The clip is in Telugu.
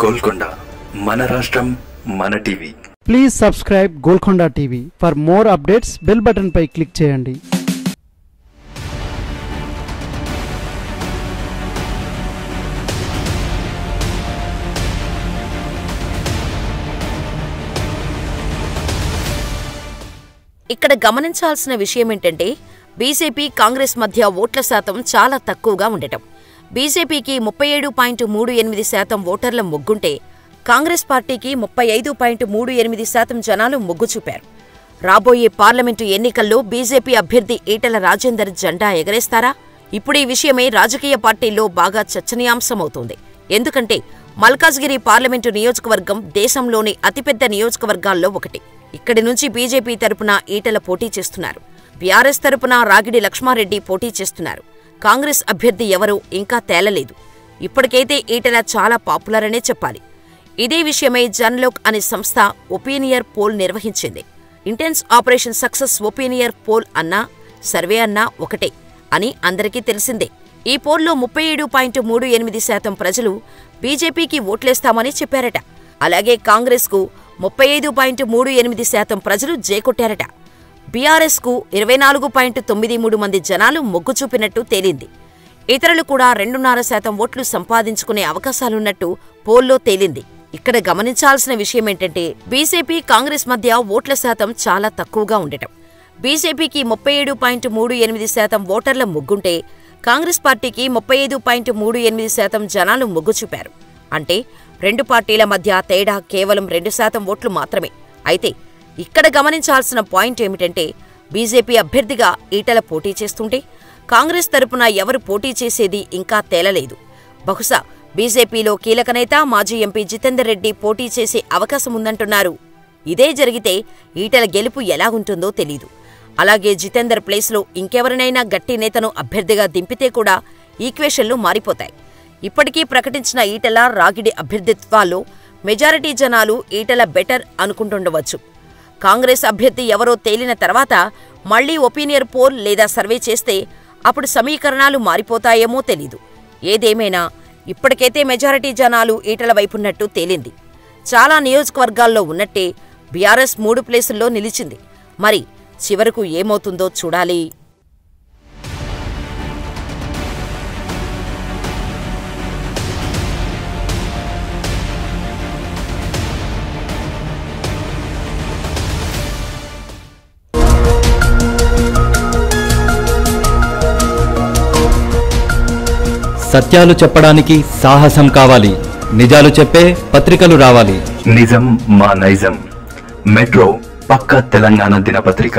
గోల్కొండ మన రాష్ట్రం మన TV. Please subscribe Golconda TV. For more updates bell button పై క్లిక్ చేయండి. ఇక్కడ గమనించాల్సిన విషయం ఏంటంటే బీజేపీ కాంగ్రెస్ మధ్య ఓట్ల శాతం చాలా తక్కువగా ఉండటం. బీజేపీకి 37.38% ఓటర్ల మొగ్గుంటే కాంగ్రెస్ పార్టీకి 35.38% జనాలు మొగ్గు చూపారు. రాబోయే పార్లమెంటు ఎన్నికల్లో బీజేపీ అభ్యర్థి ఈటెల రాజేందర్ జెండా ఎగరేస్తారా? ఇప్పుడు ఈ విషయమే రాజకీయ పార్టీల్లో బాగా చర్చనీయాంశమవుతోంది. ఎందుకంటే మల్కాజ్గిరి పార్లమెంటు నియోజకవర్గం దేశంలోని అతిపెద్ద నియోజకవర్గాల్లో ఒకటి. ఇక్కడి నుంచి బీజేపీ తరపున ఈటెల పోటీ చేస్తున్నారు. బీఆర్ఎస్ తరపున రాగిడి లక్ష్మారెడ్డి పోటీ చేస్తున్నారు. కాంగ్రెస్ అభ్యర్థి ఎవరో ఇంకా తేలలేదు. ఇప్పటికైతే ఈటెల చాలా పాపులర్ అనే చెప్పాలి. ఇదే విషయమై జన్లోక్ అనే సంస్థ ఒపీనియర్ పోల్ నిర్వహించింది. ఇంటెన్స్ ఆపరేషన్ సక్సెస్ ఒపీనియర్ పోల్ అన్నా సర్వే అన్నా ఒకటే అని అందరికీ తెలిసిందే. ఈ పోల్లో 37.38% ప్రజలు బీజేపీకి ఓట్లేస్తామని చెప్పారట. అలాగే కాంగ్రెస్కు 35.38% ప్రజలు జేకొట్టారట. బీఆర్ఎస్కు 24.93 మంది జనాలు మొగ్గు చూపినట్టు తేలింది. ఇతరులు కూడా 2.5% ఓట్లు సంపాదించుకునే అవకాశాలున్నట్టు పోల్లో తేలింది. ఇక్కడ గమనించాల్సిన విషయమేంటంటే బీజేపీ కాంగ్రెస్ మధ్య ఓట్ల శాతం చాలా తక్కువగా ఉండటం. బీజేపీకి 37.38% ఓటర్ల మొగ్గుంటే కాంగ్రెస్ పార్టీకి 35.38% జనాలు మొగ్గు చూపారు. అంటే రెండు పార్టీల మధ్య తేడా కేవలం 2% ఓట్లు మాత్రమే. అయితే ఇక్కడ గమనించాల్సిన పాయింట్ ఏమిటంటే బీజేపీ అభ్యర్థిగా ఈటెల పోటీ చేస్తుంటే కాంగ్రెస్ తరపున ఎవరు పోటీ చేసేది ఇంకా తేలలేదు. బహుశా బీజేపీలో కీలక నేత మాజీ ఎంపీ జితేందర్ రెడ్డి పోటీ చేసే అవకాశముందంటున్నారు. ఇదే జరిగితే ఈటెల గెలుపు ఎలాగుంటుందో తెలీదు. అలాగే జితేందర్ ప్లేస్లో ఇంకెవరినైనా గట్టి నేతను అభ్యర్థిగా దింపితే కూడా ఈక్వేషన్లు మారిపోతాయి. ఇప్పటికీ ప్రకటించిన ఈటెల రాగిడి అభ్యర్థిత్వాల్లో మెజారిటీ జనాలు ఈటెల బెటర్ అనుకుంటుండవచ్చు. కాంగ్రెస్ అభ్యర్థి ఎవరో తేలిన తర్వాత మళ్లీ ఒపీనియర్ పోల్ లేదా సర్వే చేస్తే అప్పుడు సమీకరణాలు మారిపోతాయేమో తెలీదు. ఏదేమైనా ఇప్పటికైతే మెజారిటీ జనాలు ఈటెల వైపున్నట్టు తేలింది. చాలా నియోజకవర్గాల్లో ఉన్నట్టే బీఆర్ఎస్ 3 ప్లేసుల్లో నిలిచింది. మరి చివరకు ఏమవుతుందో చూడాలి. సత్యాలు చెప్పడానికి సాహసం కావాలి. నిజాలు చెప్పే పత్రికలు రావాలి. నిజం మా నైజం. మెట్రో పక్క తెలంగాణ దినపత్రిక.